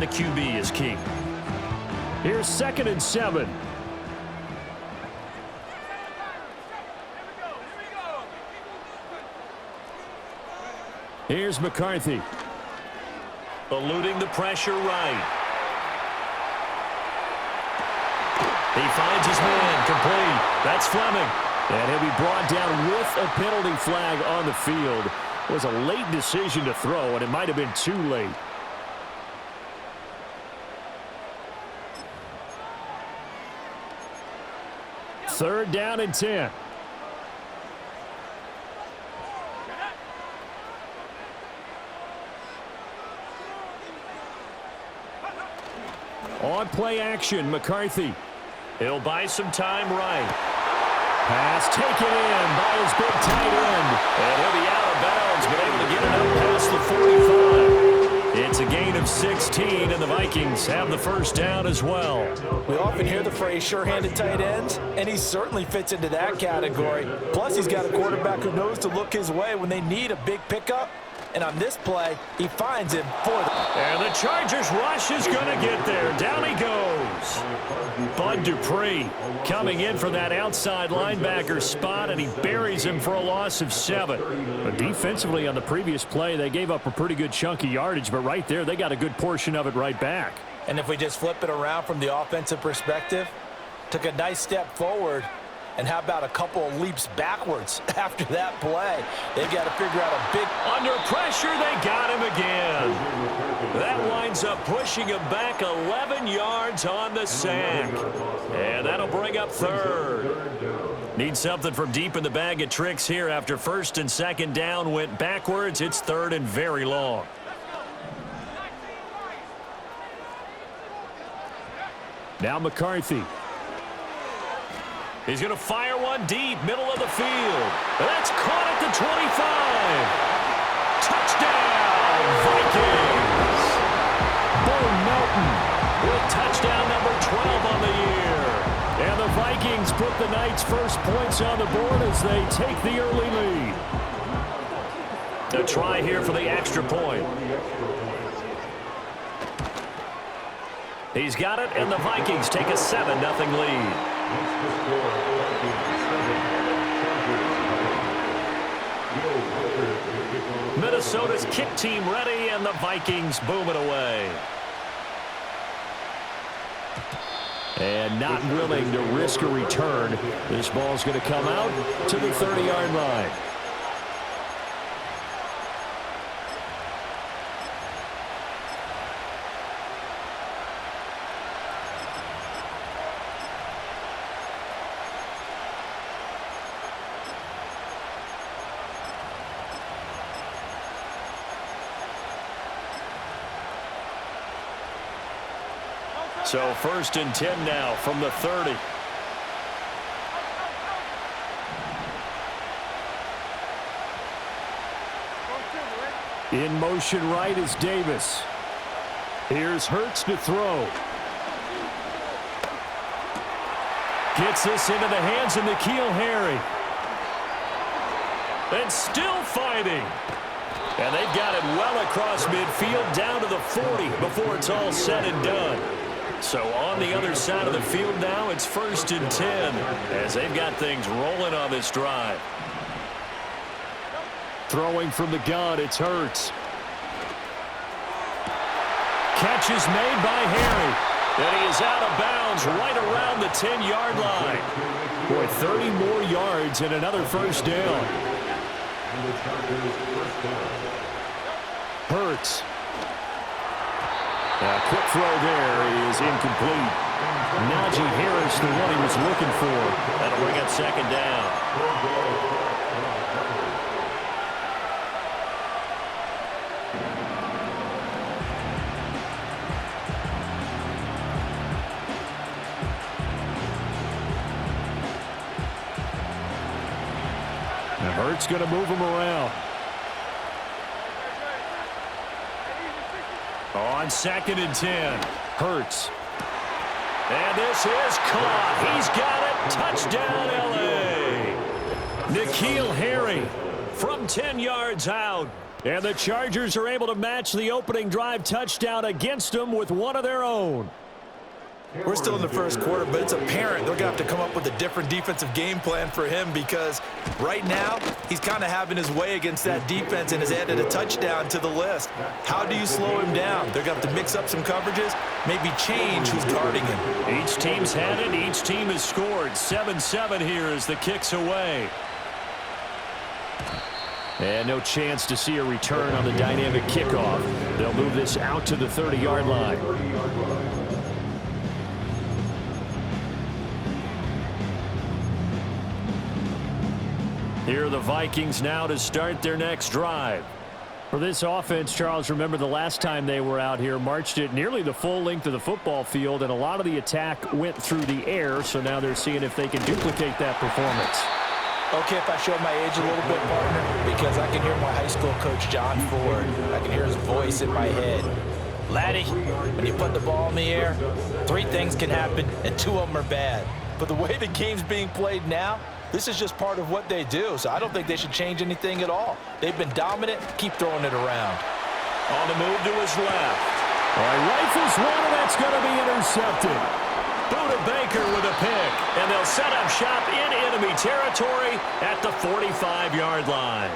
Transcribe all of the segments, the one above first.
on the QB is key. Here's 2nd and 7. Here's McCarthy. Eluding the pressure right. He finds his man complete. That's Fleming. And he'll be brought down with a penalty flag on the field. It was a late decision to throw, and it might have been too late. Third down and 10. On play action, McCarthy. He'll buy some time right. Pass taken in by his big tight end. And he'll be out of bounds, but able to get it up past the 45. It's a gain of 16, and the Vikings have the first down as well. We often hear the phrase sure-handed tight ends, and he certainly fits into that category. Plus, he's got a quarterback who knows to look his way when they need a big pickup. And on this play, he finds him for the... And the Chargers rush is going to get there. Down he goes. Bud Dupree coming in for that outside linebacker spot, and he buries him for a loss of 7. But defensively on the previous play, they gave up a pretty good chunk of yardage, but right there, they got a good portion of it right back. And if we just flip it around from the offensive perspective, took a nice step forward, and how about a couple of leaps backwards after that play? They've got to figure out a big... Under pressure, they got him again. That winds up pushing him back 11 yards on the sack. And that'll bring up third. Need something from deep in the bag of tricks here after 1st and 2nd down went backwards. It's 3rd and very long. Now McCarthy. He's going to fire one deep, middle of the field. That's caught at the 25. Touchdown, Vikings. Bo Melton with touchdown number 12 on the year. And the Vikings put the Knights' first points on the board as they take the early lead. A try here for the extra point. He's got it, and the Vikings take a 7-0 lead. Minnesota's kick team ready, and the Vikings boom it away. And not willing to risk a return. This ball's going to come out to the 30-yard line. So 1st and 10 now from the 30. In motion right is Davis. Here's Hurts to throw. Gets this into the hands of N'Keal Harry. And still fighting. And they've got it well across midfield down to the 40 before it's all said and done. So on the other side of the field now, it's 1st and 10 as they've got things rolling on this drive. Throwing from the gun, it's Hurts. Catch is made by Harry. And he is out of bounds right around the 10-yard line. Boy, 30 more yards and another first down. Hurts. A quick throw there is incomplete. Najee Harris, the one he was looking for. That'll bring up 2nd down. Now Hurts going to move him around. On 2nd and 10, Hurts. And this is caught. He's got it. Touchdown, L.A. N'Keal Harry from 10 yards out. And the Chargers are able to match the opening drive touchdown against them with one of their own. We're still in the first quarter, but it's apparent they're going to have to come up with a different defensive game plan for him because right now he's kind of having his way against that defense and has added a touchdown to the list. How do you slow him down? They're going to have to mix up some coverages, maybe change who's guarding him. Each team's had it. Each team has scored. 7-7 here as the kick's away. And no chance to see a return on the dynamic kickoff. They'll move this out to the 30-yard line. Here are the Vikings now to start their next drive. For this offense, Charles, remember the last time they were out here, marched it nearly the full length of the football field, and a lot of the attack went through the air, so now they're seeing if they can duplicate that performance. Okay, if I show my age a little bit, partner, because I can hear my high school coach, John Ford. I can hear his voice in my head. Laddie, when you put the ball in the air, 3 things can happen, and 2 of them are bad. But the way the game's being played now, this is just part of what they do, so I don't think they should change anything at all. They've been dominant. Keep throwing it around. On the move to his left. All right, rifles one, and that's going to be intercepted. Buda Baker with a pick, and they'll set up shop in enemy territory at the 45-yard line.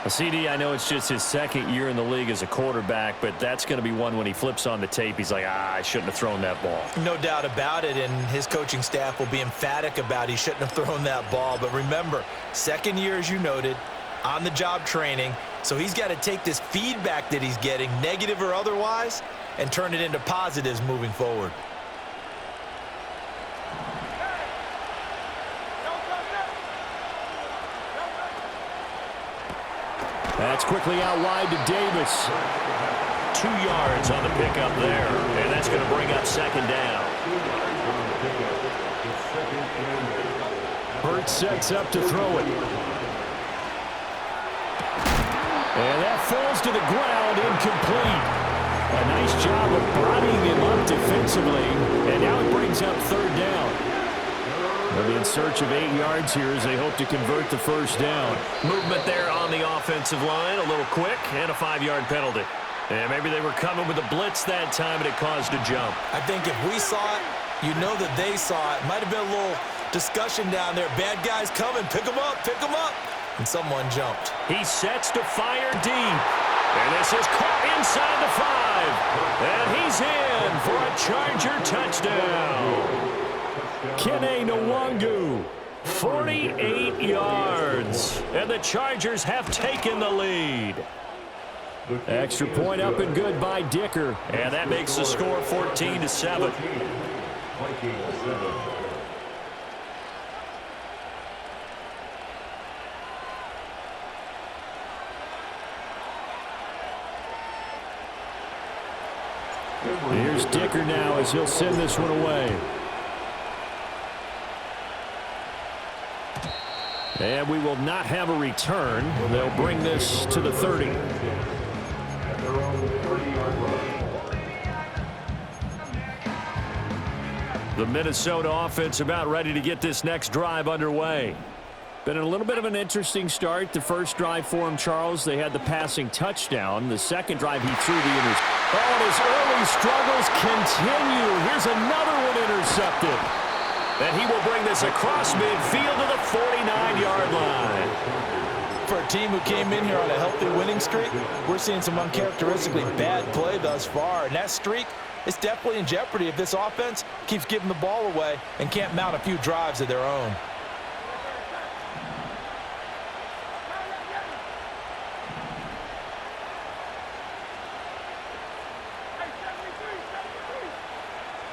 CD, I know it's just his second year in the league as a quarterback, but that's going to be one when he flips on the tape. He's like, I shouldn't have thrown that ball. No doubt about it, and his coaching staff will be emphatic about he shouldn't have thrown that ball. But remember, second year, as you noted, on-the-job training, so he's got to take this feedback that he's getting, negative or otherwise, and turn it into positives moving forward. That's quickly out wide to Davis. 2 yards on the pickup there, and that's going to bring up second down. Hurts sets up to throw it. And that falls to the ground, incomplete. A nice job of bodying him up defensively, and now it brings up third down. They'll be in search of 8 yards here as they hope to convert the first down. Movement there on the offensive line, a little quick, and a 5-yard penalty. And maybe they were coming with a blitz that time, and it caused a jump. I think if we saw it, you know that they saw it. Might have been a little discussion down there. Bad guys coming. Pick them up. Pick them up. And someone jumped. He sets to fire deep. And this is caught inside the 5. And he's in for a Charger touchdown. Kene Nwangu. 48 yards. And the Chargers have taken the lead. Extra point up and good by Dicker. And that makes the score 14-7. Here's Dicker now as he'll send this one away. And we will not have a return. They'll bring this to the 30. The Minnesota offense about ready to get this next drive underway. Been a little bit of an interesting start. The first drive for him, Charles, they had the passing touchdown. The second drive, he threw the interception. Oh, and his early struggles continue. Here's another one intercepted. And he will bring this across midfield to the 49-yard line. For a team who came in here on a healthy winning streak, we're seeing some uncharacteristically bad play thus far. And that streak is definitely in jeopardy if this offense keeps giving the ball away and can't mount a few drives of their own.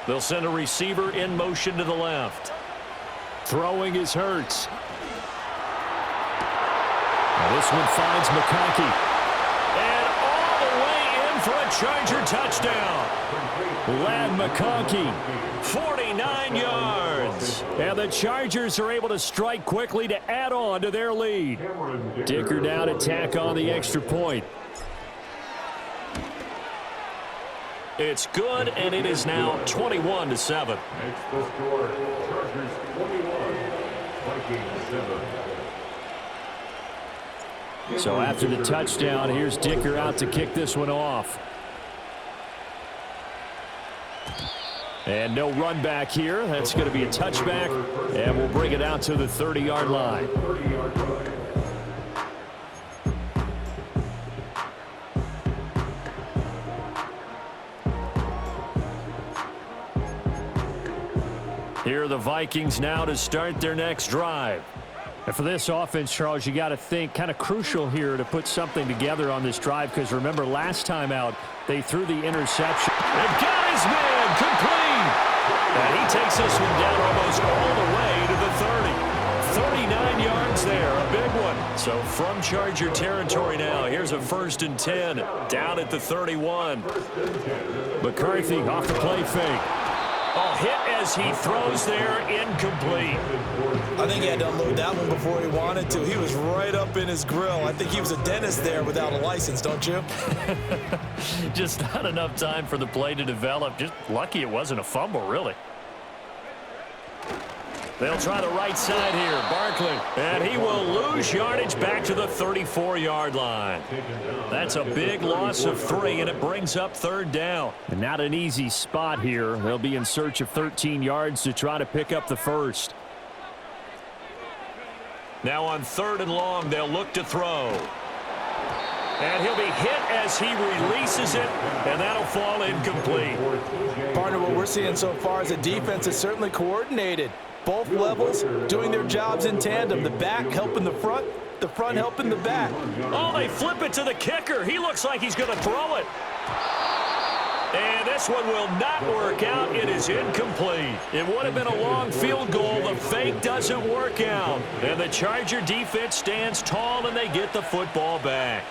They'll send a receiver in motion to the left. Throwing is Hurts. Now this one finds McConkey. And all the way in for a Charger touchdown. Lad McConkey. 49 yards. And the Chargers are able to strike quickly to add on to their lead. Dicker down to tack on the extra point. It's good, and it is now 21-7. Makes the score, Chargers 21, Vikings 7. So after the touchdown, here's Dicker out to kick this one off. And no run back here. That's going to be a touchback, and we'll bring it out to the 30-yard line. Here are the Vikings now to start their next drive. And for this offense, Charles, you got to think kind of crucial here to put something together on this drive, because remember last time out they threw the interception. And got his man complete. And he takes this one down almost all the way to the 30. 39 yards there, a big one. So from Charger territory now, here's a 1st and 10 down at the 31. McCarthy off the play fake. Oh, hit as he throws there, incomplete. I think he had to unload that one before he wanted to. He was right up in his grill. I think he was a dentist there without a license, don't you? Just not enough time for the play to develop. Just lucky it wasn't a fumble, really. They'll try the right side here. Barkley. And he will lose yardage back to the 34-yard line. That's a big loss of 3, and it brings up 3rd down. And not an easy spot here. They'll be in search of 13 yards to try to pick up the first. Now on 3rd and long, they'll look to throw. And he'll be hit as he releases it, and that'll fall incomplete. Partner, what we're seeing so far is the defense is certainly coordinated. Both levels doing their jobs in tandem. The back helping the front helping the back. Oh, they flip it to the kicker. He looks like he's going to throw it. And this one will not work out. It is incomplete. It would have been a long field goal. The fake doesn't work out. And the Charger defense stands tall, and they get the football back.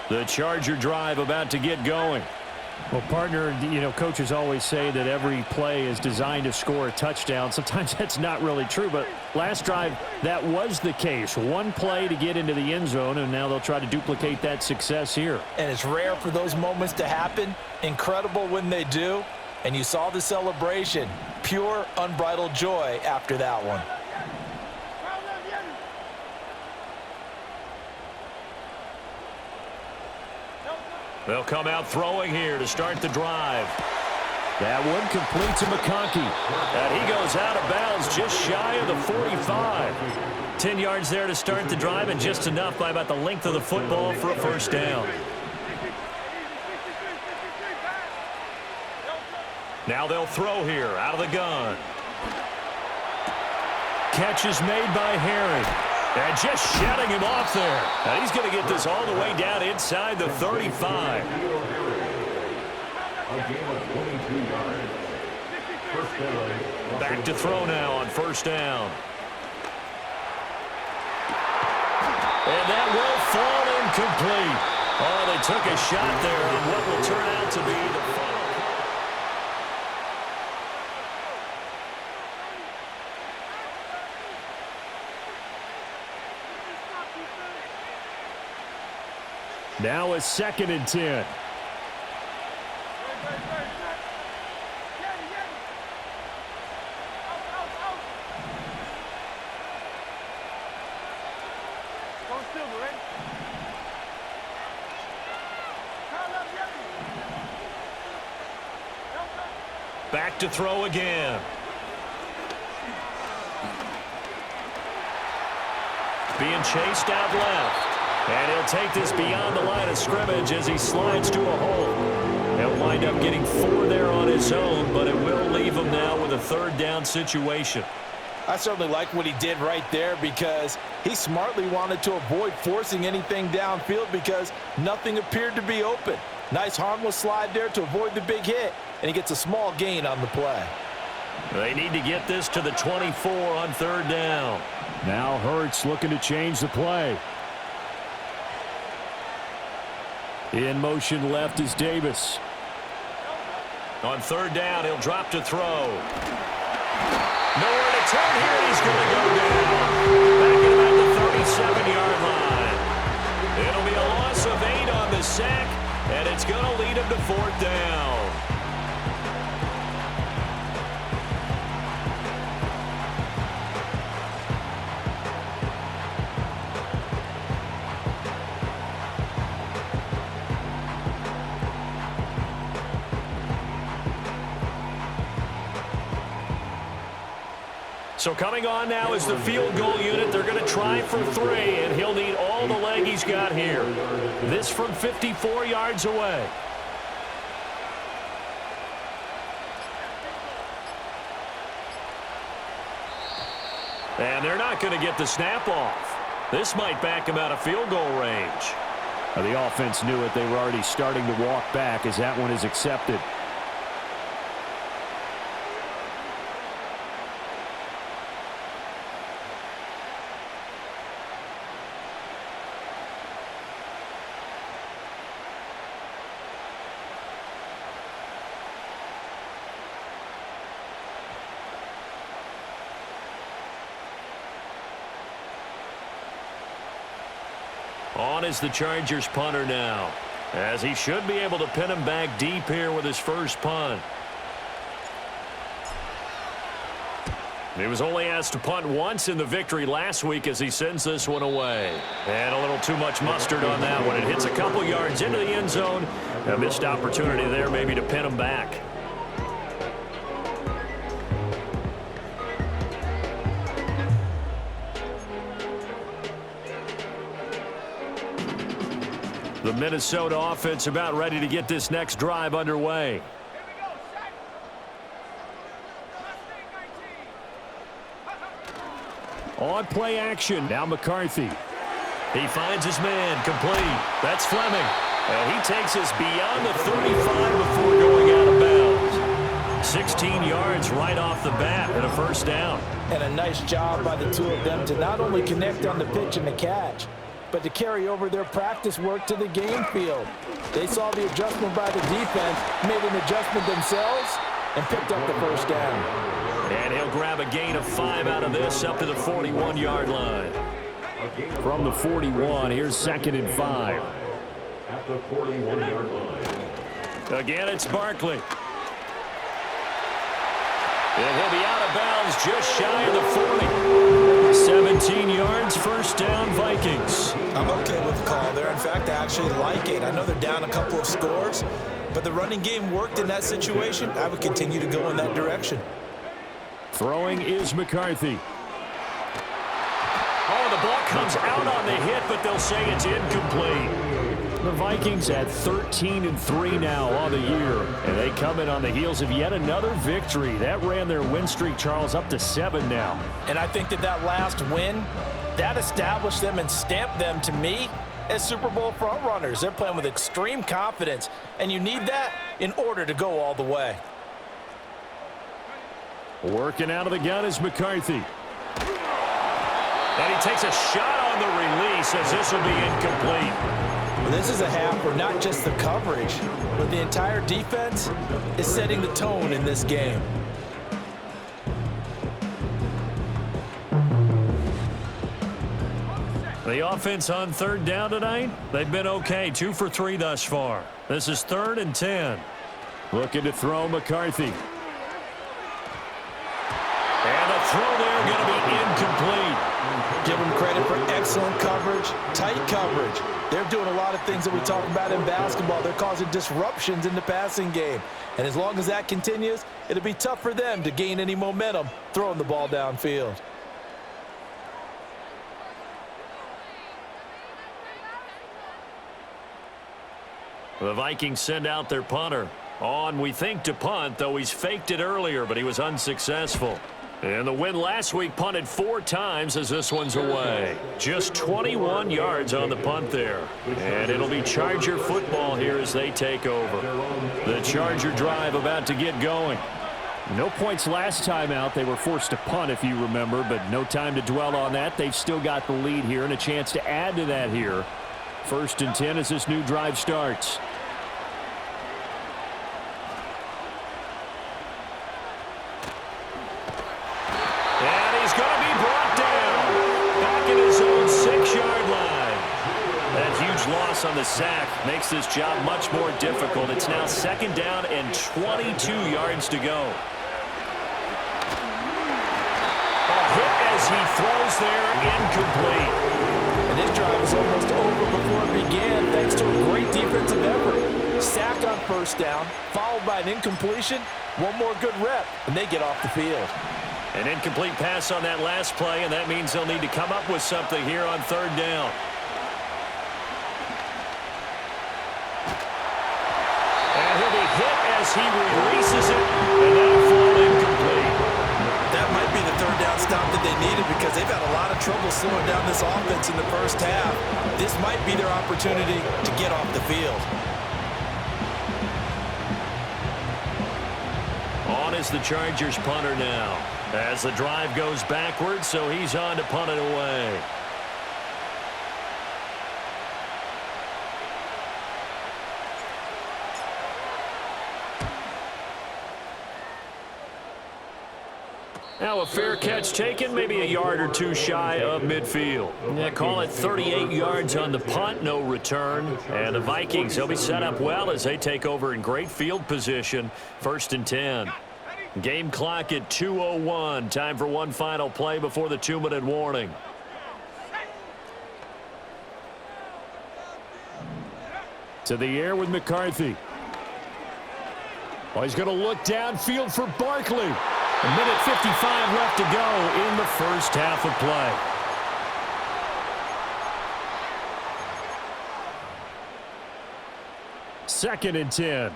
The Charger drive about to get going. Well, partner, you know, coaches always say that every play is designed to score a touchdown. Sometimes that's not really true, but last drive, that was the case. One play to get into the end zone, and now they'll try to duplicate that success here. And it's rare for those moments to happen. Incredible when they do. And you saw the celebration. Pure, unbridled joy after that one. They'll come out throwing here to start the drive. That one complete to McConkey. And he goes out of bounds just shy of the 45. 10 yards there to start the drive, and just enough by about the length of the football for a first down. Now they'll throw here out of the gun. Catch is made by Herring. And just shutting him off there. And he's going to get this all the way down inside the 35. Back to throw now on 1st down. And that will fall incomplete. Oh, they took a shot there on what will turn out to be the final. Now a 2nd and 10. Back to throw again. Being chased out left. And he'll take this beyond the line of scrimmage as he slides to a hole. He'll wind up getting 4 there on his own, but it will leave him now with a 3rd down situation. I certainly like what he did right there, because he smartly wanted to avoid forcing anything downfield because nothing appeared to be open. Nice harmless slide there to avoid the big hit, and he gets a small gain on the play. They need to get this to the 24 on 3rd down. Now Hurts looking to change the play. In motion left is Davis. On 3rd down, he'll drop to throw. Nowhere to turn here, and he's going to go down. Back at about the 37-yard line. It'll be a loss of 8 on the sack, and it's going to lead him to 4th down. So coming on now is the field goal unit. They're going to try for 3, and he'll need all the leg he's got here. This from 54 yards away. And they're not going to get the snap off. This might back him out of field goal range. The offense knew it. They were already starting to walk back as that one is accepted. On is the Chargers punter now, as he should be able to pin him back deep here with his first punt. He was only asked to punt once in the victory last week as he sends this one away. And a little too much mustard on that one. It hits a couple yards into the end zone. A missed opportunity there maybe to pin him back. The Minnesota offense about ready to get this next drive underway. On play action, now McCarthy. He finds his man, complete. That's Fleming. And he takes us beyond the 35 before going out of bounds. 16 yards right off the bat and a first down. And a nice job by the two of them to not only connect on the pitch and the catch, but to carry over their practice work to the game field. They saw the adjustment by the defense, made an adjustment themselves, and picked up the first down. And he'll grab a gain of 5 out of this up to the 41-yard line. From the 41, here's 2nd and 5. At the 41-yard line. Again, it's Barkley. And he'll be out of bounds just shy of the 40. 17 yards, first down, Vikings. I'm okay with the call there. In fact, I actually like it. I know they're down a couple of scores, but the running game worked in that situation. I would continue to go in that direction. Throwing is McCarthy. Oh, the ball comes out on the hit, but they'll say it's incomplete. The Vikings at 13-3 now on the year, and they come in on the heels of yet another victory. That ran their win streak, Charles, up to 7 now. And I think that last win, that established them and stamped them, to me, as Super Bowl frontrunners. They're playing with extreme confidence, and you need that in order to go all the way. Working out of the gun is McCarthy. And he takes a shot on the release as this will be incomplete. Well, this is a half where not just the coverage, but the entire defense is setting the tone in this game. The offense on 3rd down tonight, they've been okay, 2 for 3 thus far. This is 3rd and 10. Looking to throw McCarthy. And the throw there going to be incomplete. Give them credit for excellent coverage, tight coverage. They're doing a lot of things that we talk about in basketball. They're causing disruptions in the passing game. And as long as that continues, it'll be tough for them to gain any momentum throwing the ball downfield. The Vikings send out their punter. On, we think, to punt, though he's faked it earlier, but he was unsuccessful. And the win last week punted 4 times as this one's away. Just 21 yards on the punt there. And it'll be Charger football here as they take over. The Charger drive about to get going. No points last time out. They were forced to punt, if you remember, but no time to dwell on that. They've still got the lead here and a chance to add to that here. 1st and 10 as this new drive starts. Loss on the sack makes this job much more difficult. It's now 2nd down and 22 yards to go. A hit as he throws there, incomplete. And this drive is almost over before it began thanks to a great defensive effort. Sack on 1st down, followed by an incompletion. One more good rep, and they get off the field. An incomplete pass on that last play, and that means they'll need to come up with something here on third down. And he'll be hit as he releases it, and that'll fall incomplete. That might be the third down stop that they needed because they've had a lot of trouble slowing down this offense in the first half. This might be their opportunity to get off the field. On is the Chargers punter now, as the drive goes backwards, so he's on to punt it away. Now a fair catch taken, maybe a yard or two shy of midfield. Yeah, call it 38 yards on the punt, no return. And the Vikings, they'll be set up well as they take over in great field position. 1st and 10. Game clock at 2:01. Time for one final play before the 2-minute warning. To the air with McCarthy. Oh, he's going to look downfield for Barkley. A minute 55 left to go in the first half of play. Second and 10.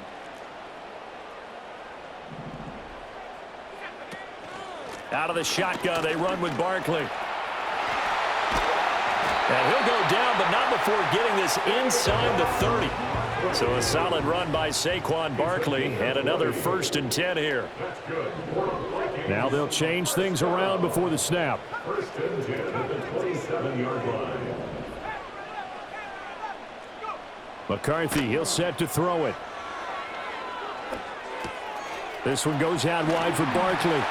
Out of the shotgun, they run with Barkley. And he'll go down, but not before getting this inside the 30. So a solid run by Saquon Barkley, and another 1st and 10 here. Now they'll change things around before the snap. 1st and 10 at the 27-yard line. McCarthy, he'll set to throw it. This one goes out wide for Barkley.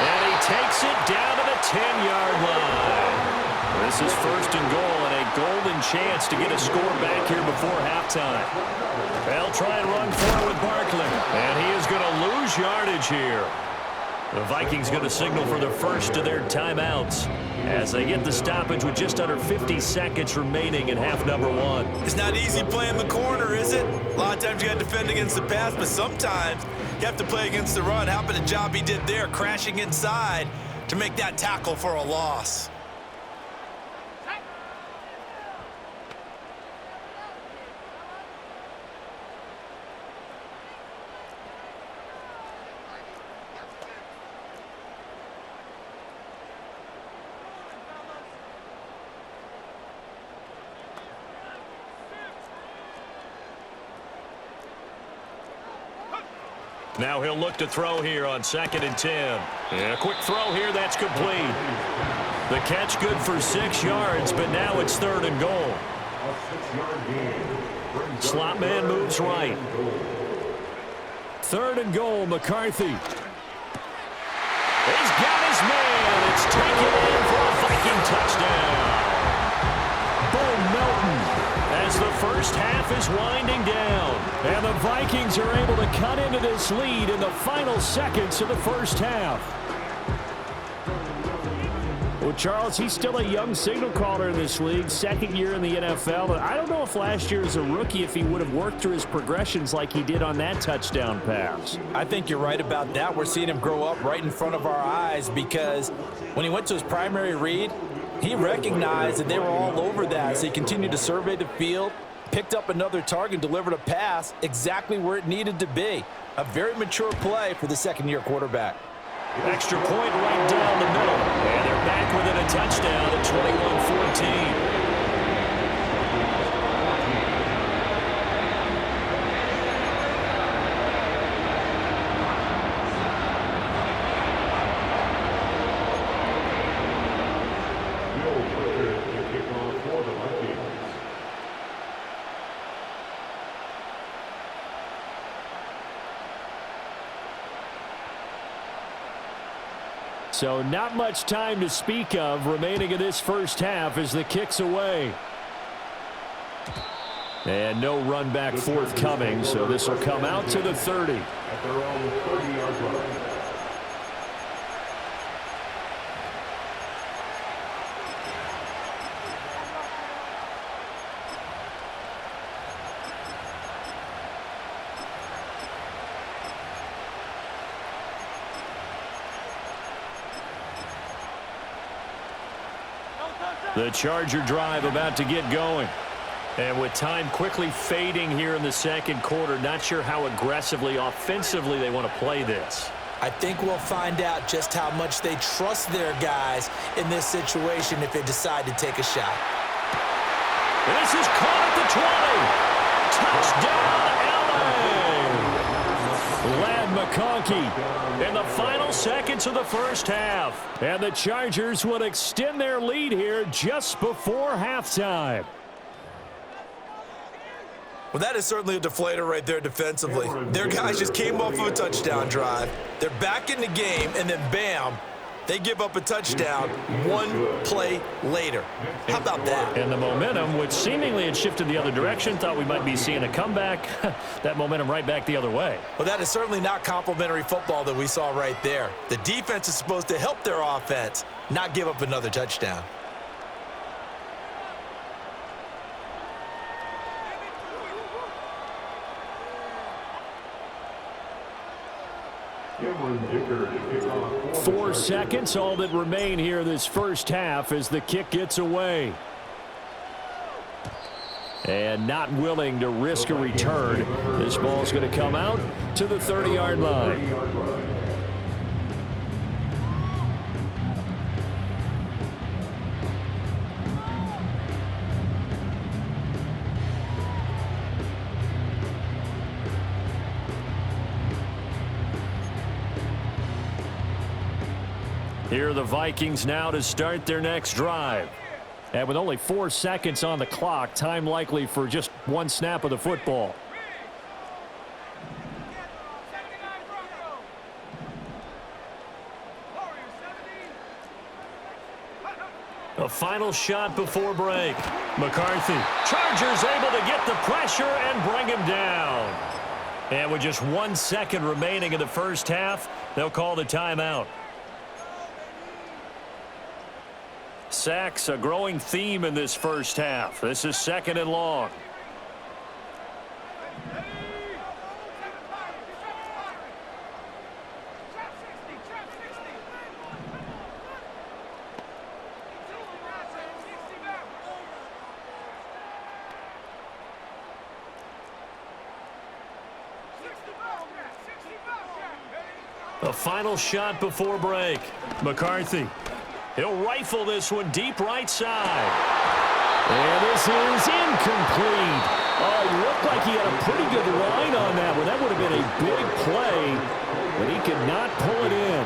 And he takes it down to the 10-yard line. This is 1st and goal and a golden chance to get a score back here before halftime. They'll try and run forward with Barkley. And he is going to lose yardage here. The Vikings going to signal for the first of their timeouts as they get the stoppage with just under 50 seconds remaining in half number 1. It's not easy playing the corner, is it? A lot of times you got to defend against the pass, but sometimes you have to play against the run. How about the job he did there, crashing inside to make that tackle for a loss? Now he'll look to throw here on 2nd and 10. Yeah, quick throw here, that's complete. The catch good for 6 yards, but now it's 3rd and goal. Slot man moves right. 3rd and goal, McCarthy. He's got his man. It's taken in for a Viking touchdown. Bo Melton as the first half is winding down. And the Vikings are able to cut into this lead in the final seconds of the first half. Well, Charles, he's still a young signal caller in this league, 2nd year in the NFL. But I don't know if last year as a rookie, if he would have worked through his progressions like he did on that touchdown pass. I think you're right about that. We're seeing him grow up right in front of our eyes because when he went to his primary read, he recognized that they were all over that. So he continued to survey the field, picked up another target, delivered a pass exactly where it needed to be. A very mature play for the 2nd-year quarterback. Extra point right down the middle. And they're back within a touchdown at 21-14. So not much time to speak of remaining in this first half as the kick's away. And no run back forthcoming, so this will come out to the 30. At their own 30-yard line. The Charger drive about to get going. And with time quickly fading here in the second quarter, not sure how aggressively, offensively they want to play this. I think we'll find out just how much they trust their guys in this situation if they decide to take a shot. This is caught at the 20. Touchdown, LA! Lad McConkey in the final seconds of the first half. And the Chargers would extend their lead here just before halftime. Well, that is certainly a deflator right there defensively. Their guys just came off of a touchdown drive. They're back in the game, and then bam, they give up a touchdown one play later. How about that? And the momentum, which seemingly had shifted the other direction, thought we might be seeing a comeback. That momentum right back the other way. Well, that is certainly not complimentary football that we saw right there. The defense is supposed to help their offense, not give up another touchdown. Cameron Dicker to kick off. 4 seconds, all that remain here this first half as the kick gets away. And not willing to risk a return. This ball's going to come out to the 30-yard line. Here are the Vikings now to start their next drive. And with only 4 seconds on the clock, time likely for just one snap of the football. A final shot before break. McCarthy. Chargers able to get the pressure and bring him down. And with just 1 second remaining in the first half, they'll call the timeout. Sacks, a growing theme in this first half. This is 2nd and long. A final shot before break. McCarthy. He'll rifle this one deep right side. And this is incomplete. Oh, he looked like he had a pretty good line on that one. That would have been a big play, but he could not pull it in.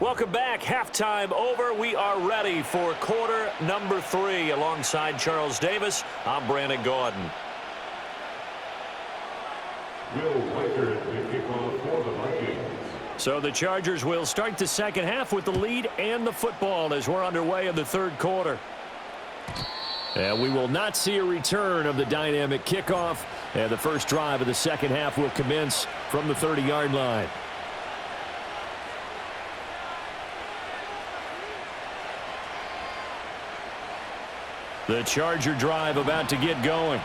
Welcome back. Halftime over. We are ready for quarter number 3. Alongside Charles Davis, I'm Brandon Gordon. Will Weichert to kick off for the Vikings. So the Chargers will start the second half with the lead and the football as we're underway in the third quarter. And we will not see a return of the dynamic kickoff. And the first drive of the second half will commence from the 30-yard line. The Charger drive about to get going.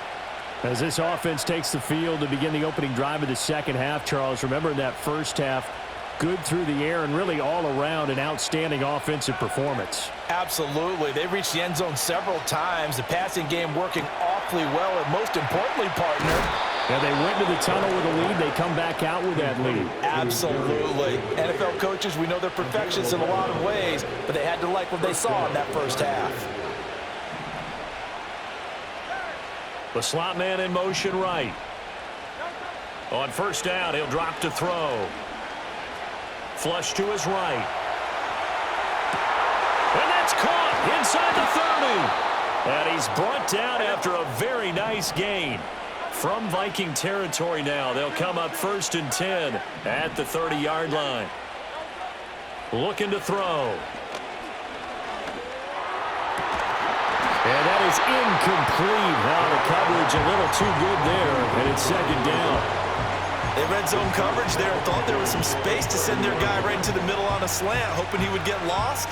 As this offense takes the field to begin the opening drive of the second half, Charles, remember in that first half, good through the air and really all around an outstanding offensive performance. Absolutely. They reached the end zone several times. The passing game working awfully well, and most importantly, partner. Yeah, they went to the tunnel with a lead. They come back out with that lead. Absolutely. NFL coaches, we know they're perfectionists in a lot of ways, but they had to like what they saw in that first half. The slot man in motion right. On first down, he'll drop to throw. Flush to his right. And that's caught inside the 30. And he's brought down after a very nice gain. From Viking territory now, they'll come up 1st and 10 at the 30-yard line. Looking to throw. And that is incomplete. Now the coverage a little too good there, and it's 2nd down. They red zone coverage there and thought there was some space to send their guy right into the middle on a slant, hoping he would get lost.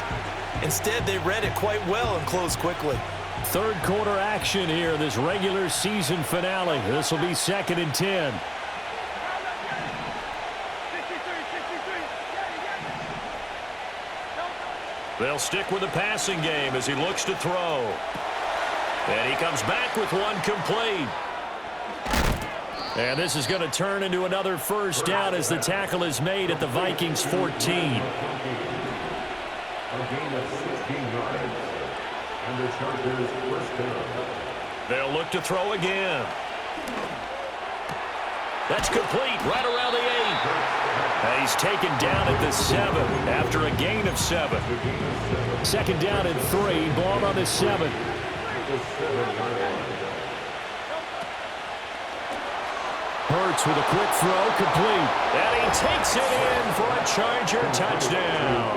Instead, they read it quite well and closed quickly. Third quarter action here, this regular season finale. This will be 2nd and 10. They'll stick with the passing game as he looks to throw. And he comes back with one complete. And this is going to turn into another first down as the tackle is made at the Vikings 14. A gain of 16 yards. And the Chargers first down. They'll look to throw again. That's complete right around the 8. And he's taken down at the 7 after a gain of 7. 2nd down and 3. Ball on the 7. Hurts with a quick throw, complete. And he takes it in for a Charger touchdown.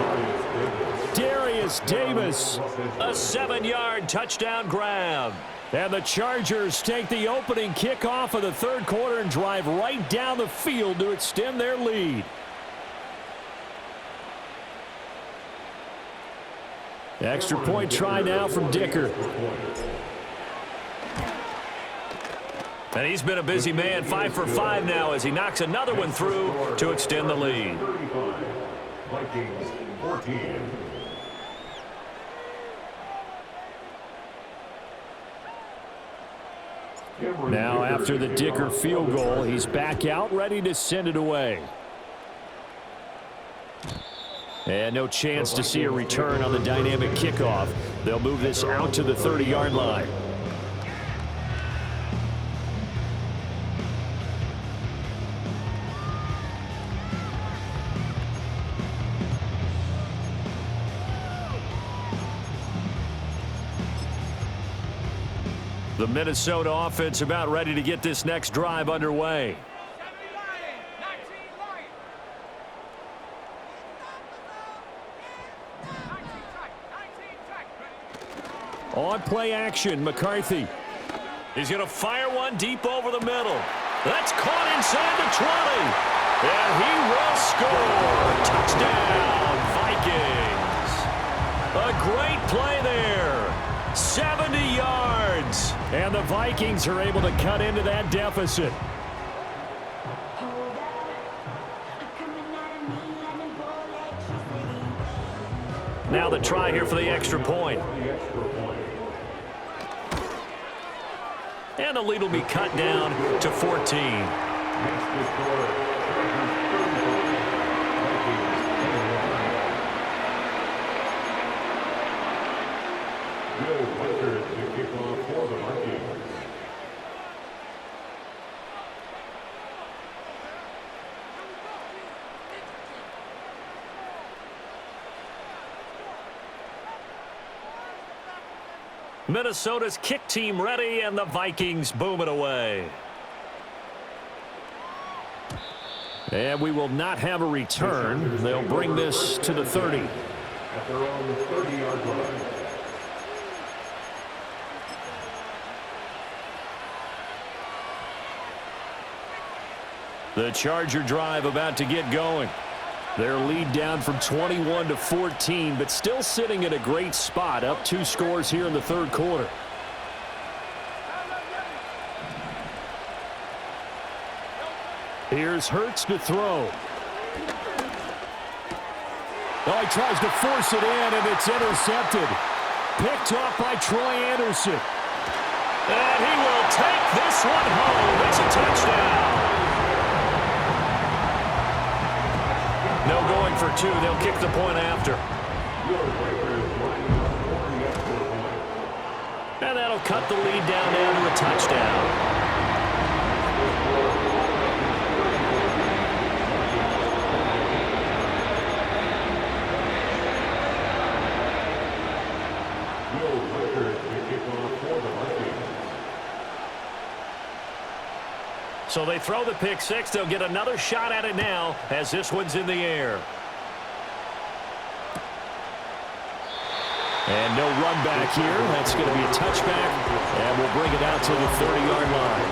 Darius Davis. A 7-yard touchdown grab. And the Chargers take the opening kickoff of the third quarter and drive right down the field to extend their lead. Extra point try now from Dicker. And he's been a busy man, 5 for 5 now as he knocks another one through to extend the lead. Vikings 14. Now after the Dicker field goal, he's back out ready to send it away. And no chance to see a return on the dynamic kickoff. They'll move this out to the 30-yard line. The Minnesota offense about ready to get this next drive underway. On play action, McCarthy. He's going to fire one deep over the middle. That's caught inside the 20. And he will score. Touchdown, Vikings. A great play there. 70 yards. And the Vikings are able to cut into that deficit. Now the try here for the extra point. And the lead will be cut down to 14. Minnesota's kick team ready, and the Vikings boom it away. And we will not have a return. They'll bring this to the 30. At their own 30-yard line. The Charger drive about to get going. Their lead down from 21 to 14, but still sitting at a great spot, up 2 scores here in the third quarter. Here's Hurts to throw. Oh, he tries to force it in, and it's intercepted. Picked off by Troy Anderson. And he will take this one home. It's a touchdown. No going for 2. They'll kick the point after. And that'll cut the lead down now to a touchdown. So they throw the pick 6. They'll get another shot at it now as this one's in the air. And no run back here. That's going to be a touchback. And we'll bring it out to the 30-yard line.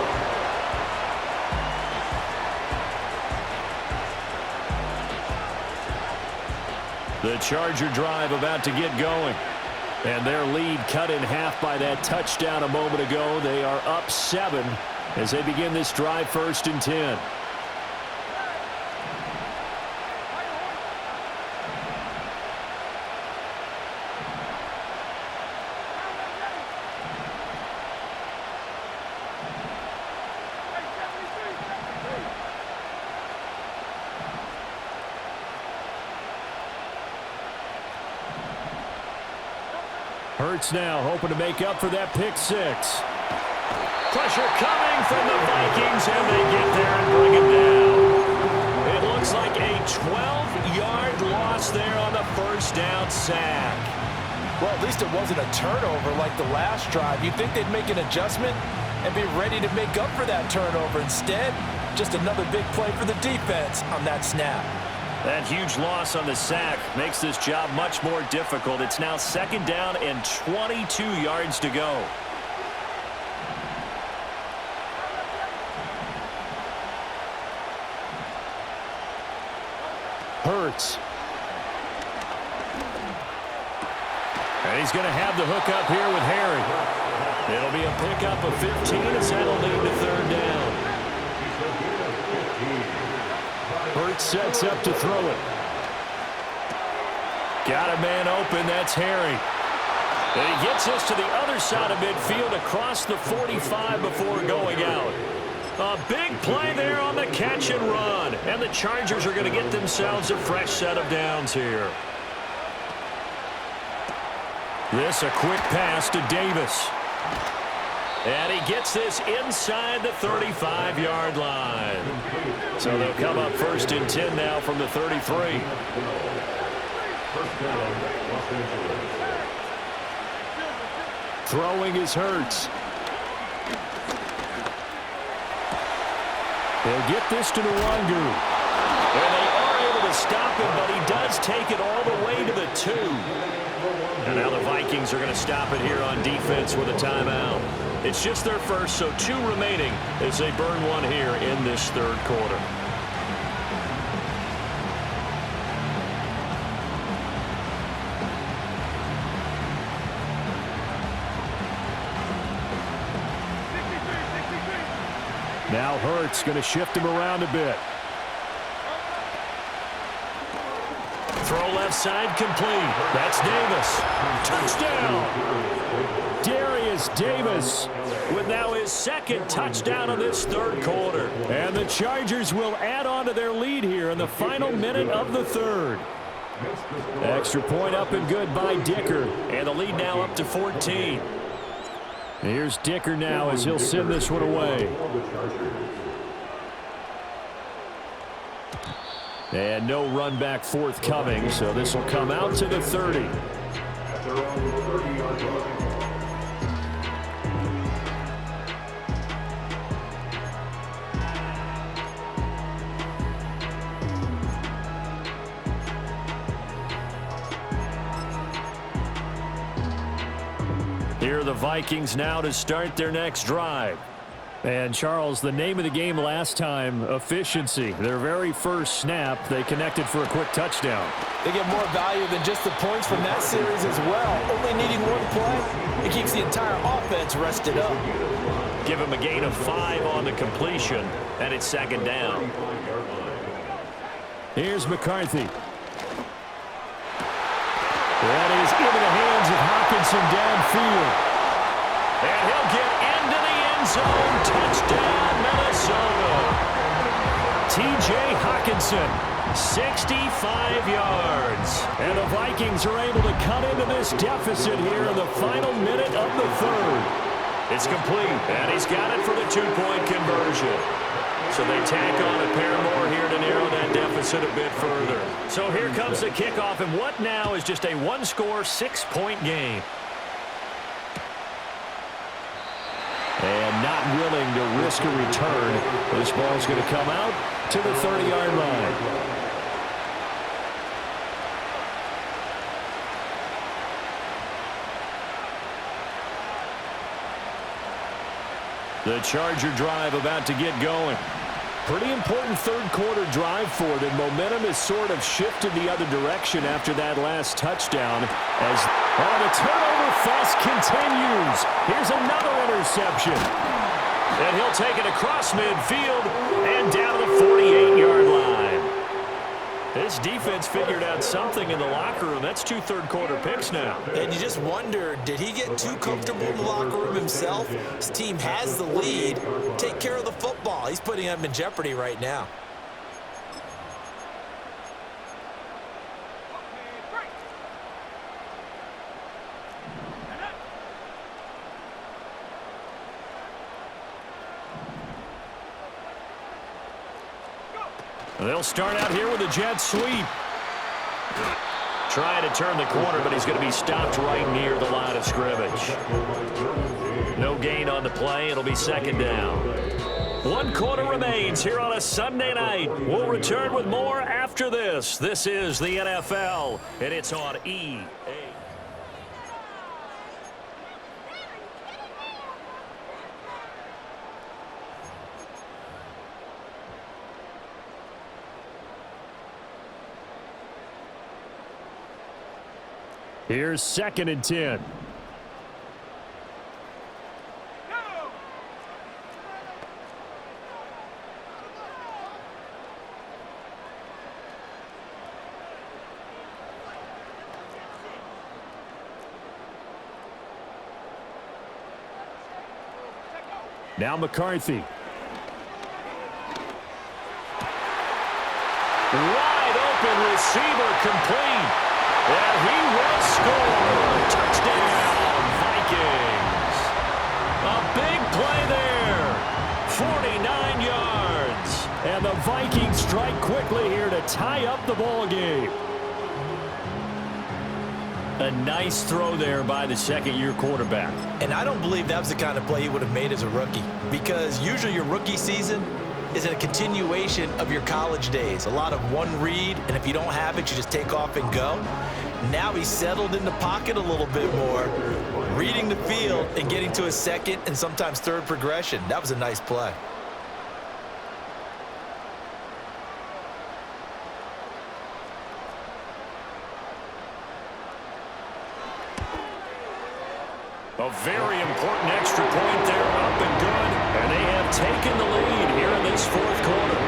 The Charger drive about to get going. And their lead cut in half by that touchdown a moment ago. They are up 7 as they begin this drive, 1st and 10. Hurts now hoping to make up for that pick 6. Pressure coming from the Vikings, and they get there and bring it down. It looks like a 12-yard loss there on the 1st down sack. Well, at least it wasn't a turnover like the last drive. You'd think they'd make an adjustment and be ready to make up for that turnover. Instead, just another big play for the defense on that snap. That huge loss on the sack makes this job much more difficult. It's now 2nd down and 22 yards to go. Hurts. And he's going to have the hook up here with Harry. It'll be a pickup of 15 as that'll lead to 3rd down. Hurts sets up to throw it. Got a man open. That's Harry. And he gets us to the other side of midfield across the 45 before going out. A big play there on the catch and run. And the Chargers are going to get themselves a fresh set of downs here. This a quick pass to Davis. And he gets this inside the 35-yard line. So they'll come up 1st and 10 now from the 33. Throwing is Hurts. They'll get this to Nwangu. And they are able to stop him, but he does take it all the way to the 2. And now the Vikings are going to stop it here on defense with a timeout. It's just their first, so 2 remaining as they burn one here in this 3rd quarter. Now Hurts going to shift him around a bit. Throw left side complete. That's Davis. Touchdown. Darius Davis with now his 2nd touchdown of this 3rd quarter. And the Chargers will add on to their lead here in the final minute of the 3rd. Extra point up and good by Dicker. And the lead now up to 14. Here's Dicker now as he'll send this one away. And no run back forthcoming, so this will come out to the 30. Here are the Vikings now to start their next drive. And, Charles, the name of the game last time, efficiency. Their very first snap, they connected for a quick touchdown. They get more value than just the points from that series as well. Only needing one play, it keeps the entire offense rested up. Give him a gain of 5 on the completion, and it's 2nd down. Here's McCarthy. That is into the hands of Hockenson downfield. And he'll get into the end zone. Touchdown, Minnesota. T.J. Hockenson, 65 yards. And the Vikings are able to cut into this deficit here in the final minute of the 3rd. It's complete, and he's got it for the 2-point conversion. So they tack on a pair more here to narrow that deficit a bit further. So here comes the kickoff, and what now is just a 1-score, 6-point game. And not willing to risk a return. This ball's going to come out to the 30-yard line. The Charger drive about to get going. Pretty important third-quarter drive for them. Momentum has sort of shifted the other direction after that last touchdown. As the turnover fest continues. Here's another interception. And he'll take it across midfield and down to the 48-yard line. This defense figured out something in the locker room. That's 2 third-quarter picks now. And you just wonder, did he get too comfortable in the locker room himself? His team has the lead. Take care of the football. He's putting them in jeopardy right now. They'll start out here with a jet sweep. Trying to turn the corner, but he's going to be stopped right near the line of scrimmage. No gain on the play. It'll be second down. 1 quarter remains here on a Sunday night. We'll return with more after this. This is the NFL, and it's on EA. Here's 2nd and 10. Now McCarthy. Wide open receiver complete. And he will score. Touchdown, Vikings. A big play there. 49 yards. And the Vikings strike quickly here to tie up the ball game. A nice throw there by the second-year quarterback. And I don't believe that was the kind of play he would have made as a rookie, because usually your rookie season is a continuation of your college days. A lot of one read, and if you don't have it, you just take off and go. Now he's settled in the pocket a little bit more, reading the field and getting to a second and sometimes third progression. That was a nice play. A very important extra point there, up and good. And they have taken the lead here in this 4th quarter.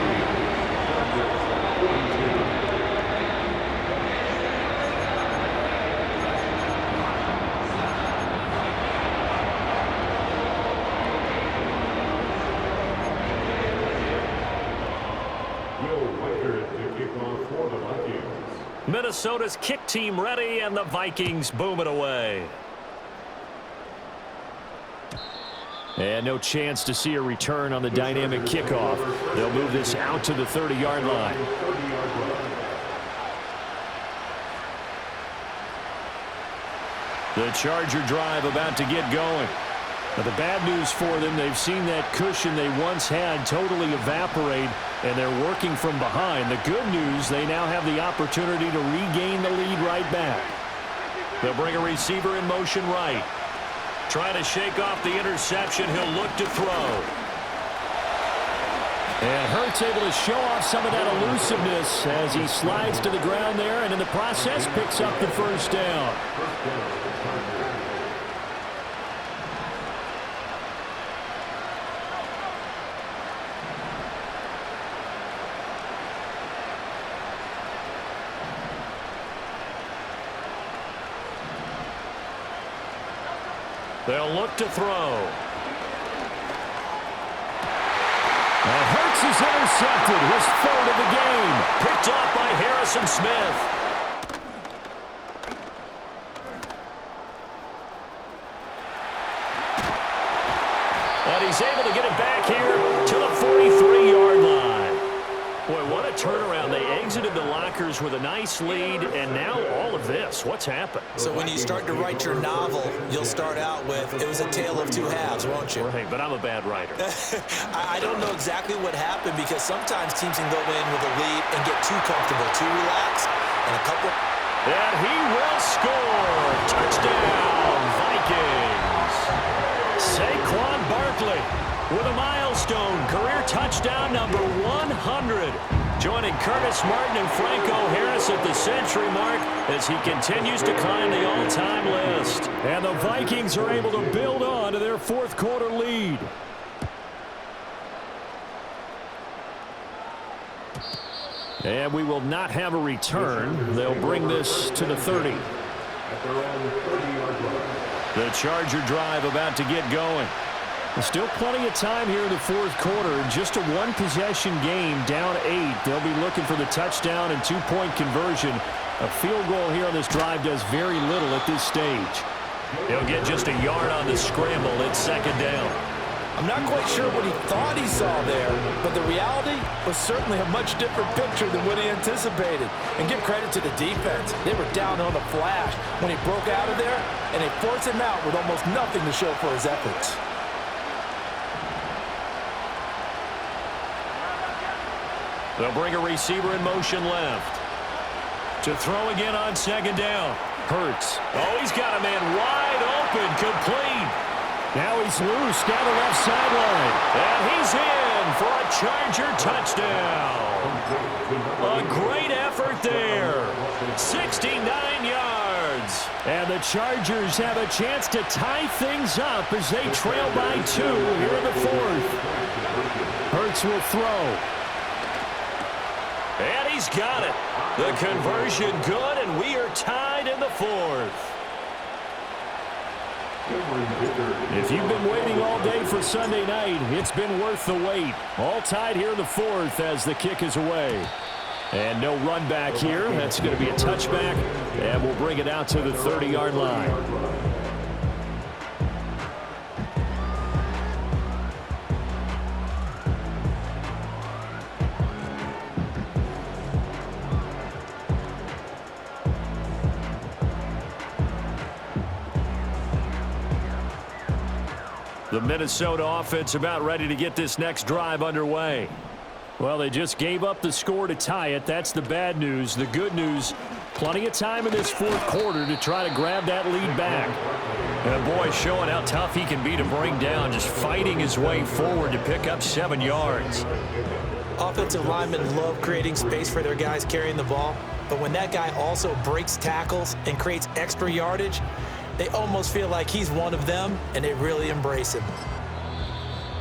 Minnesota's kick team ready, and the Vikings boom it away. And no chance to see a return on the dynamic kickoff. They'll move this out to the 30-yard line. The Charger drive about to get going. But the bad news for them, they've seen that cushion they once had totally evaporate, and they're working from behind. The good news, they now have the opportunity to regain the lead right back. They'll bring a receiver in motion right. Trying to shake off the interception. He'll look to throw. And Hurts able to show off some of that elusiveness as he slides to the ground there, and in the process picks up the first down. They'll look to throw. And Hurts is intercepted. His 3rd of the game. Picked off by Harrison Smith. And he's able to get it back here to the 43-yard line. Boy, what a turnaround. They exited the lockers with a nice lead, and now all of this. What's happened? So when you start to write your novel, you'll start out with, it was a tale of 2 halves, won't you? Right, but I'm a bad writer. I don't know exactly what happened, because sometimes teams can go in with a lead and get too comfortable, too relaxed, and a couple. And he will score. Touchdown, Vikings. Saquon Barkley. with a milestone career touchdown number 100. Joining Curtis Martin and Franco Harris at the century mark as he continues to climb the all-time list. And the Vikings are able to build on to their fourth quarter lead. And we will not have a return. They'll bring this to the 30. The Charger drive about to get going. There's still plenty of time here in the fourth quarter. Just a one-possession game, down 8. They'll be looking for the touchdown and two-point conversion. A field goal here on this drive does very little at this stage. He'll get just a yard on the scramble. It's second down. I'm not quite sure what he thought he saw there, but the reality was certainly a much different picture than what he anticipated. And give credit to the defense. They were down on the flash when he broke out of there, and they forced him out with almost nothing to show for his efforts. They'll bring a receiver in motion left. To throw again on second down. Hurts. Oh, he's got a man wide open, complete. Now he's loose down the left sideline. And he's in for a Charger touchdown. A great effort there. 69 yards. And the Chargers have a chance to tie things up as they trail by 2 here in the fourth. Hurts will throw. And he's got it. The conversion good, and we are tied in the fourth. If you've been waiting all day for Sunday night, it's been worth the wait. All tied here in the fourth as the kick is away. And no run back here. That's going to be a touchback, and we'll bring it out to the 30-yard line. The Minnesota offense about ready to get this next drive underway. Well, they just gave up the score to tie it. That's the bad news. The good news, plenty of time in this fourth quarter to try to grab that lead back. And boy, showing how tough he can be to bring down, just fighting his way forward to pick up 7 yards. Offensive linemen love creating space for their guys carrying the ball, but when that guy also breaks tackles and creates extra yardage, they almost feel like he's one of them, and they really embrace him.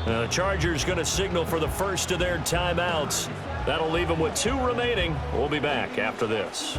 The Chargers going to signal for the first of their timeouts. That'll leave them with 2 remaining. We'll be back after this.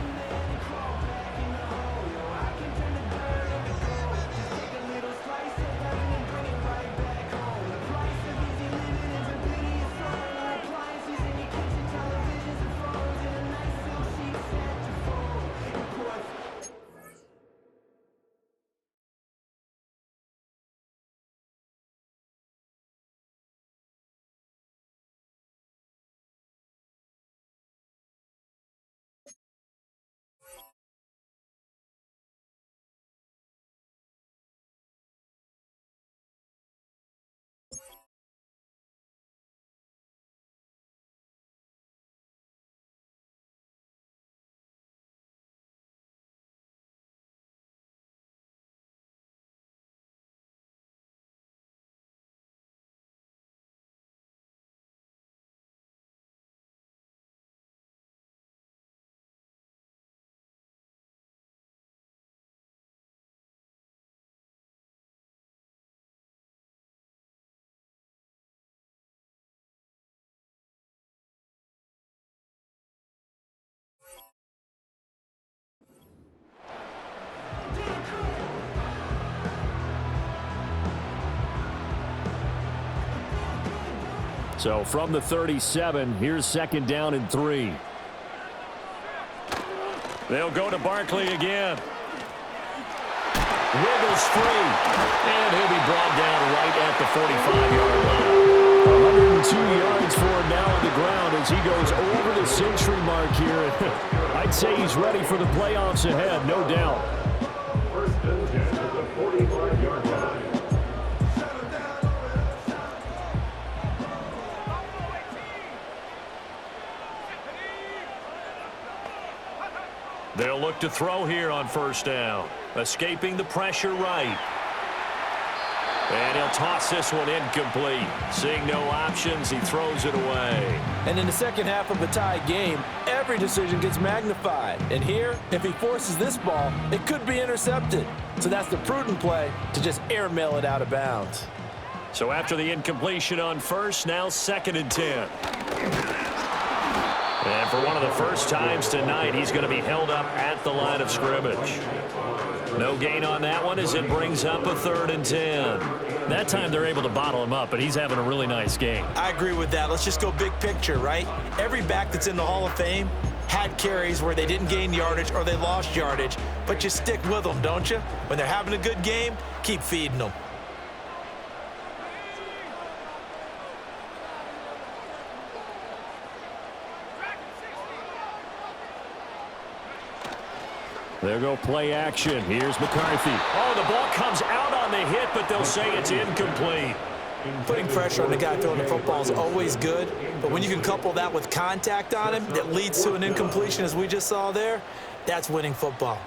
So from the 37, here's second down and 3. They'll go to Barkley again. Wiggles free. And he'll be brought down right at the 45-yard line. 102 yards for him now on the ground as he goes over the century mark here. I'd say he's ready for the playoffs ahead, no doubt. First and 10 at the 45-yard line. They'll look to throw here on first down. Escaping the pressure right. And he'll toss this one incomplete. Seeing no options, he throws it away. And in the second half of a tie game, every decision gets magnified. And here, if he forces this ball, it could be intercepted. So that's the prudent play to just airmail it out of bounds. So after the incompletion on first, now 2nd and 10. And for one of the first times tonight, he's going to be held up at the line of scrimmage. No gain on that one as it brings up a 3rd and 10. That time they're able to bottle him up, but he's having a really nice game. I agree with that. Let's just go big picture, right? Every back that's in the Hall of Fame had carries where they didn't gain yardage or they lost yardage, but you stick with them, don't you? When they're having a good game, keep feeding them. There go play action. Here's McCarthy. Oh, the ball comes out on the hit, but they'll say it's incomplete. Putting pressure on the guy throwing the football is always good, but when you can couple that with contact on him that leads to an incompletion, as we just saw there, that's winning football.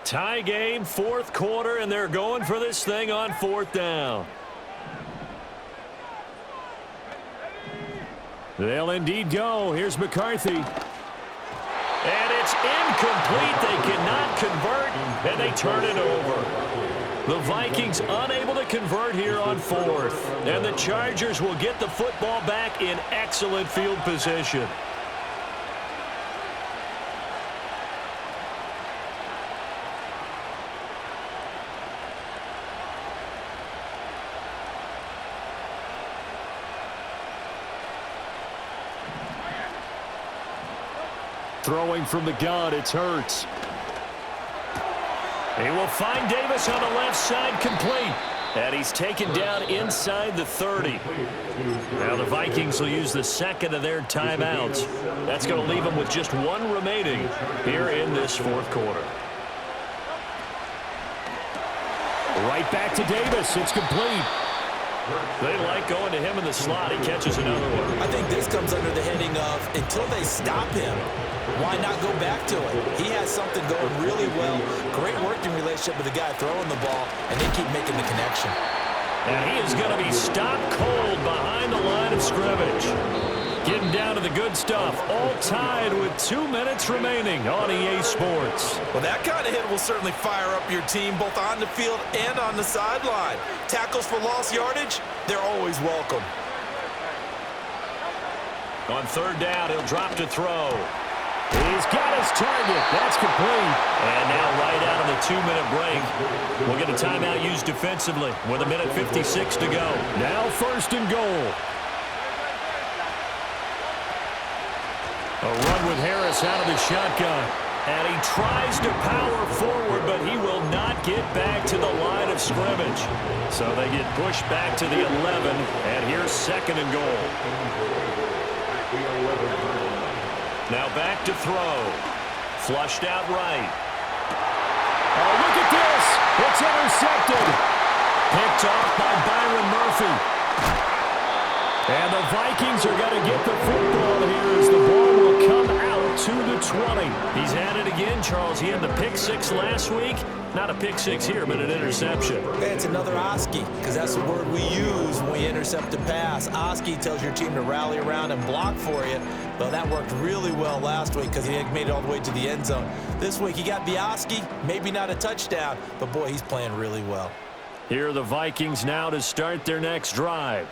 Tie game, 4th quarter, and they're going for this thing on 4th down. They'll indeed go. Here's McCarthy. And it's incomplete. They cannot convert, and they turn it over. The Vikings unable to convert here on 4th. And the Chargers will get the football back in excellent field position. Throwing from the gun, it's Hurts. He will find Davis on the left side, complete. And he's taken down inside the 30. Now the Vikings will use the 2nd of their timeouts. That's going to leave them with just 1 remaining here in this 4th quarter. Right back to Davis. It's complete. They like going to him in the slot. He catches another one. I think this comes under the heading of until they stop him, why not go back to it? He has something going really well. Great working relationship with the guy throwing the ball, and they keep making the connection. And he is going to be stopped cold behind the line of scrimmage. Getting down to the good stuff. All tied with 2 minutes remaining on EA Sports. Well, that kind of hit will certainly fire up your team both on the field and on the sideline. Tackles for lost yardage, they're always welcome. On 3rd down, he'll drop to throw. He's got his target. That's complete. And now right out of the 2-minute break, we'll get a timeout used defensively with 1:56 to go. Now 1st and goal. A run with Harris out of the shotgun. And he tries to power forward, but he will not get back to the line of scrimmage. So they get pushed back to the 11, and here's 2nd and goal. Now back to throw. Flushed out right. Oh, look at this. It's intercepted. Picked off by Byron Murphy. And the Vikings are going to get the football here as the ball will come out to the 20. He's at it again, Charles. He had the pick 6 last week. Not a pick 6 here, but an interception. It's another Oski, because that's the word we use when we intercept a pass. Oski tells your team to rally around and block for you. Well, that worked really well last week because he made it all the way to the end zone. This week he got the Oski, maybe not a touchdown, but boy, he's playing really well. Here are the Vikings now to start their next drive.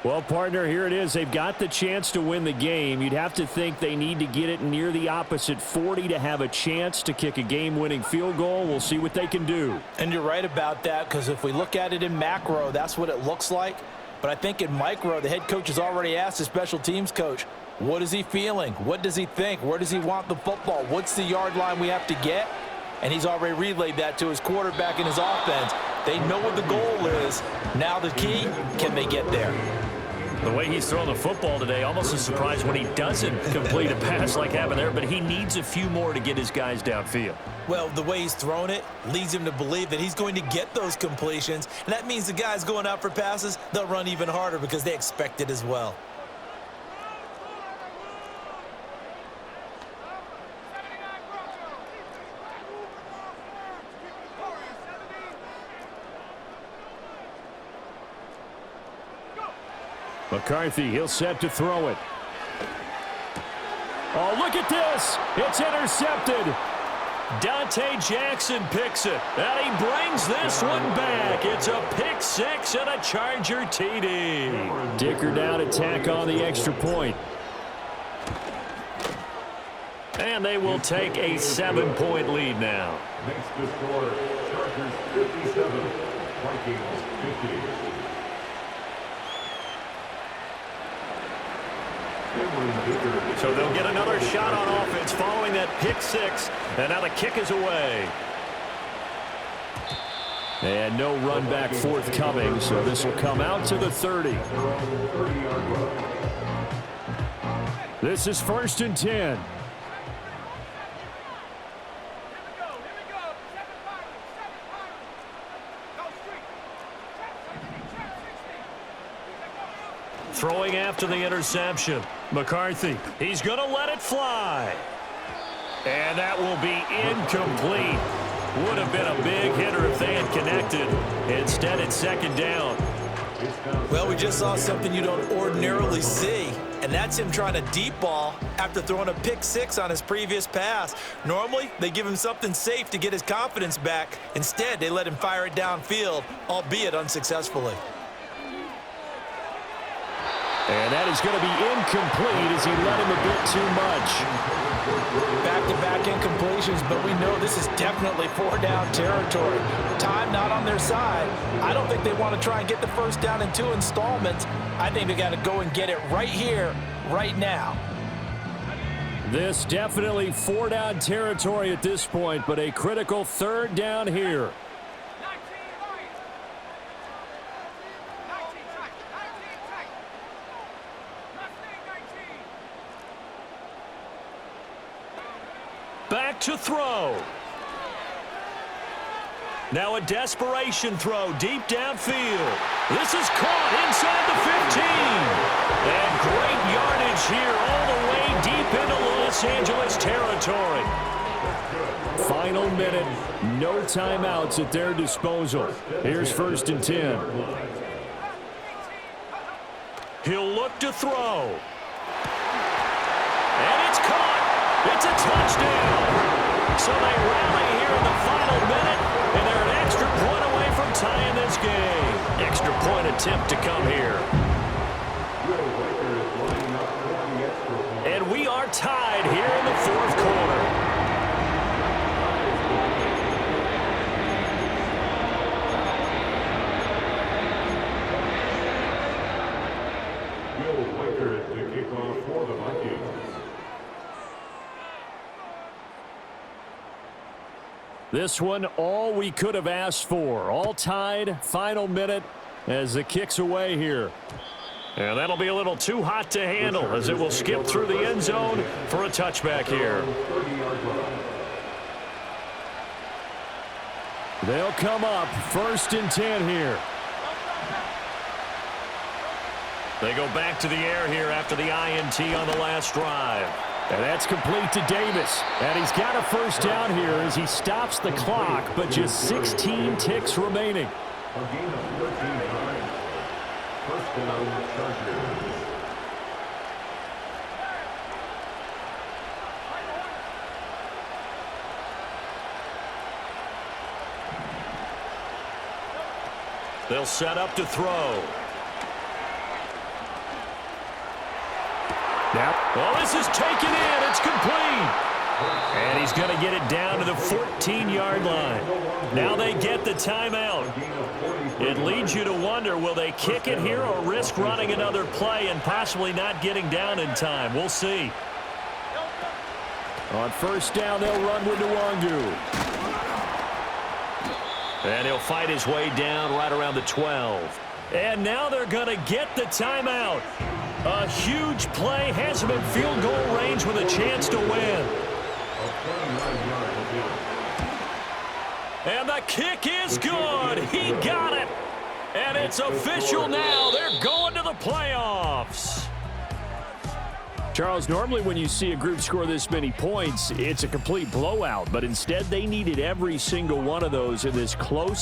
Well, partner, here it is. They've got the chance to win the game. You'd have to think they need to get it near the opposite 40 to have a chance to kick a game-winning field goal. We'll see what they can do. And you're right about that, because if we look at it in macro, that's what it looks like. But I think in micro, the head coach has already asked the special teams coach, what is he feeling? What does he think? Where does he want the football? What's the yard line we have to get? And he's already relayed that to his quarterback and his offense. They know what the goal is. Now the key, can they get there? The way he's thrown the football today, almost a surprise when he doesn't complete a pass like happened there, but he needs a few more to get his guys downfield. Well, the way he's thrown it leads him to believe that he's going to get those completions, and that means the guys going out for passes, they'll run even harder because they expect it as well. McCarthy, he'll set to throw it. Oh, look at this. It's intercepted. Dante Jackson picks it, and he brings this one back. It's a pick six and a Charger TD. Dicker down to tack on the extra point. And they will take a 7-point lead now. Next to score, Chargers 57, Vikings 50. So they'll get another shot on offense following that pick six, and now the kick is away. And no run back forthcoming, so this will come out to the 30. This is 1st and 10. Throwing after the interception. McCarthy, he's going to let it fly. And that will be incomplete. Would have been a big hitter if they had connected. Instead, it's 2nd down. Well, we just saw something you don't ordinarily see, and that's him trying to deep ball after throwing a pick six on his previous pass. Normally, they give him something safe to get his confidence back. Instead, they let him fire it downfield, albeit unsuccessfully. And that is going to be incomplete as he let him a bit too much. Back-to-back incompletions, but we know this is definitely 4-down territory. Time not on their side. I don't think they want to try and get the first down in 2 installments. I think they got to go and get it right here, right now. This definitely 4-down territory at this point, but a critical 3rd down here. Back to throw. Now a desperation throw deep downfield. This is caught inside the 15. And great yardage here all the way deep into Los Angeles territory. Final minute, no timeouts at their disposal. Here's 1st and 10. He'll look to throw. And it's caught. It's a touchdown. So they rally here in the final minute, and they're an extra point away from tying this game. Extra point attempt to come here. And we are tied here in the 4th quarter. Will Waker to kick off for the Vikings. This one, all we could have asked for. All tied, final minute as the kick's away here. And that'll be a little too hot to handle as it will skip through the end zone for a touchback here. They'll come up 1st and 10 here. They go back to the air here after the INT on the last drive. And that's complete to Davis. And he's got a 1st down here as he stops the clock, but just 16 ticks remaining. A gain of 13 yards. 1st down, Chargers. They'll set up to throw. Yep. Well, this is taken in. It's complete. And he's going to get it down to the 14-yard line. Now they get the timeout. It leads you to wonder, will they kick it here or risk running another play and possibly not getting down in time? We'll see. On 1st down, they'll run with Nwangu. And he'll fight his way down right around the 12. And now they're going to get the timeout. A huge play has him in field goal range with a chance to win. And the kick is good. He got it. And it's official now. They're going to the playoffs. Charles, normally when you see a group score this many points, it's a complete blowout. But instead, they needed every single one of those in this close